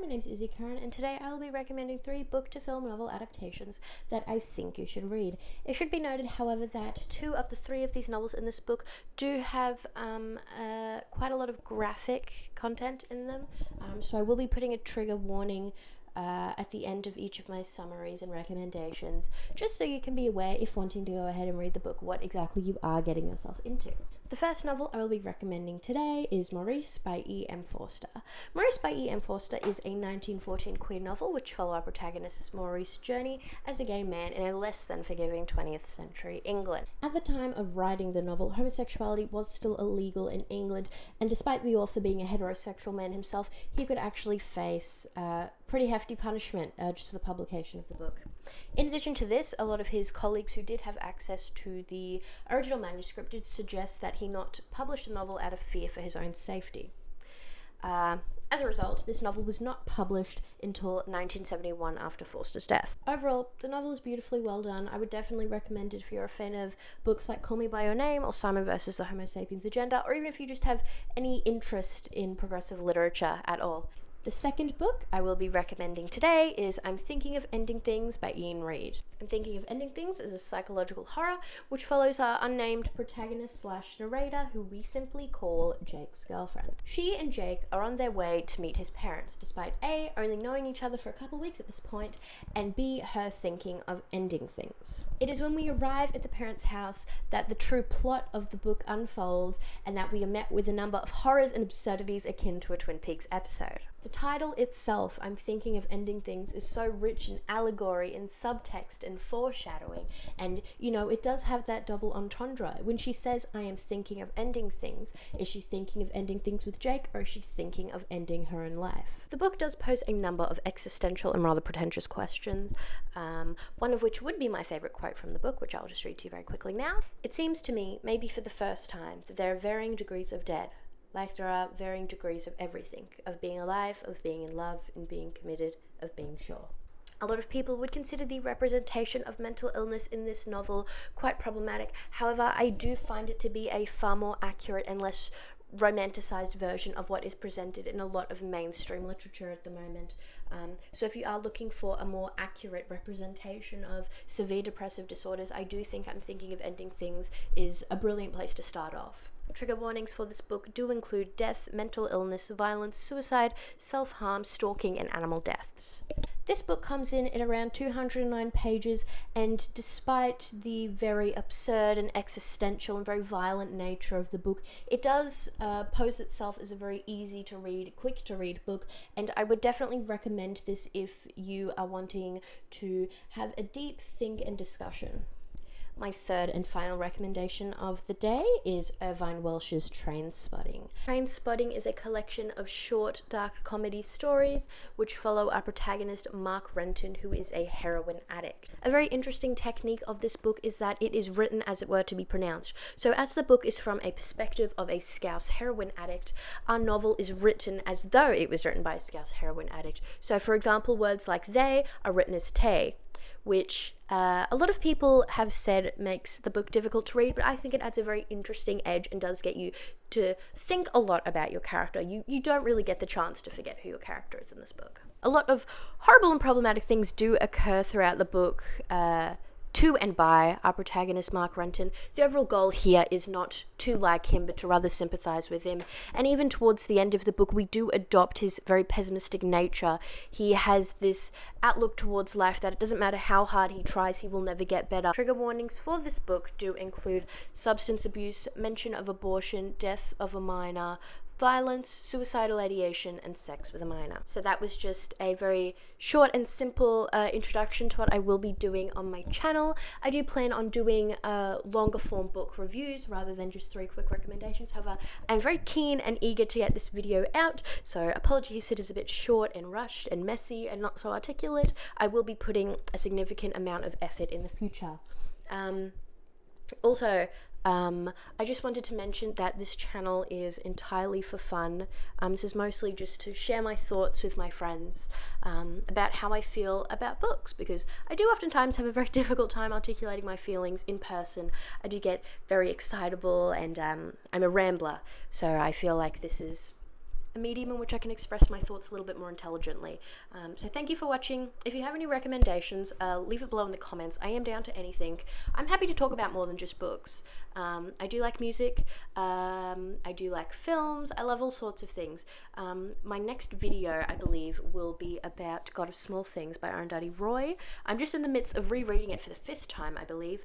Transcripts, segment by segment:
my name's Izzy Curran, and today I will be recommending 3 book-to-film novel adaptations that I think you should read. It should be noted, however, that 2 of the 3 of these novels in this book do have quite a lot of graphic content in them, so I will be putting a trigger warning at the end of each of my summaries and recommendations, just so you can be aware, if wanting to go ahead and read the book, what exactly you are getting yourself into. The first novel I will be recommending today is Maurice by E.M. Forster. Maurice by E.M. Forster is a 1914 queer novel which follows our protagonist's Maurice's journey as a gay man in a less than forgiving 20th century England. At the time of writing the novel, homosexuality was still illegal in England, and despite the author being a heterosexual man himself, he could actually face pretty hefty punishment just for the publication of the book. In addition to this, a lot of his colleagues who did have access to the original manuscript did suggest that he not publish the novel out of fear for his own safety. As a result, this novel was not published until 1971 after Forster's death. Overall, the novel is beautifully well done. I would definitely recommend it if you're a fan of books like Call Me By Your Name or Simon vs. the Homo Sapiens Agenda, or even if you just have any interest in progressive literature at all. The second book I will be recommending today is I'm Thinking of Ending Things by Ian Reid. I'm Thinking of Ending Things is a psychological horror which follows our unnamed protagonist/narrator, who we simply call Jake's girlfriend. She and Jake are on their way to meet his parents, despite A, only knowing each other for a couple weeks at this point, and B, her thinking of ending things. It is when we arrive at the parents' house that the true plot of the book unfolds, and that we are met with a number of horrors and absurdities akin to a Twin Peaks episode. The title itself, I'm Thinking of Ending Things, is so rich in allegory and subtext and foreshadowing, and it does have that double entendre. When she says I am thinking of ending things, is she thinking of ending things with Jake, or is she thinking of ending her own life? The book does pose a number of existential and rather pretentious questions, one of which would be my favorite quote from the book, which I'll just read to you very quickly now. It seems to me, maybe for the first time, that there are varying degrees of dead, like there are varying degrees of everything, of being alive, of being in love, and being committed, of being sure. A lot of people would consider the representation of mental illness in this novel quite problematic. However, I do find it to be a far more accurate and less romanticized version of what is presented in a lot of mainstream literature at the moment. So if you are looking for a more accurate representation of severe depressive disorders, I do think I'm Thinking of Ending Things is a brilliant place to start off. Trigger warnings for this book do include death, mental illness, violence, suicide, self-harm, stalking, and animal deaths. This book comes in at around 209 pages, and despite the very absurd and existential and very violent nature of the book, it does pose itself as a very easy to read, quick to read book, and I would definitely recommend this if you are wanting to have a deep think and discussion. My third and final recommendation of the day is Irvine Welsh's Trainspotting. Trainspotting is a collection of short, dark comedy stories which follow our protagonist Mark Renton, who is a heroin addict. A very interesting technique of this book is that it is written as it were to be pronounced. So as the book is from a perspective of a Scouse heroin addict, our novel is written as though it was written by a Scouse heroin addict. So for example, words like they are written as te, which a lot of people have said makes the book difficult to read, but I think it adds a very interesting edge and does get you to think a lot about your character. You don't really get the chance to forget who your character is in this book. A lot of horrible and problematic things do occur throughout the book, to and by our protagonist Mark Renton. The overall goal here is not to like him, but to rather sympathize with him. And even towards the end of the book, we do adopt his very pessimistic nature. He has this outlook towards life that it doesn't matter how hard he tries, he will never get better. Trigger warnings for this book do include substance abuse, mention of abortion, death of a minor, violence, suicidal ideation, and sex with a minor. So that was just a very short and simple introduction to what I will be doing on my channel. I do plan on doing longer form book reviews rather than just 3 quick recommendations. However, I'm very keen and eager to get this video out, so apologies if it is a bit short and rushed and messy and not so articulate. I will be putting a significant amount of effort in the future. I just wanted to mention that this channel is entirely for fun. This is mostly just to share my thoughts with my friends about how I feel about books, because I do oftentimes have a very difficult time articulating my feelings in person. I do get very excitable, and I'm a rambler, so I feel like this is a medium in which I can express my thoughts a little bit more intelligently. So thank you for watching. If you have any recommendations, leave it below in the comments. I am down to anything. I'm happy to talk about more than just books. I do like music, I do like films, I love all sorts of things. My next video, I believe, will be about God of Small Things by Arundhati Roy. I'm just in the midst of rereading it for the 5th time, I believe.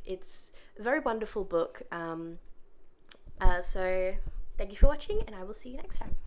It's a very wonderful book. So thank you for watching, and I will see you next time.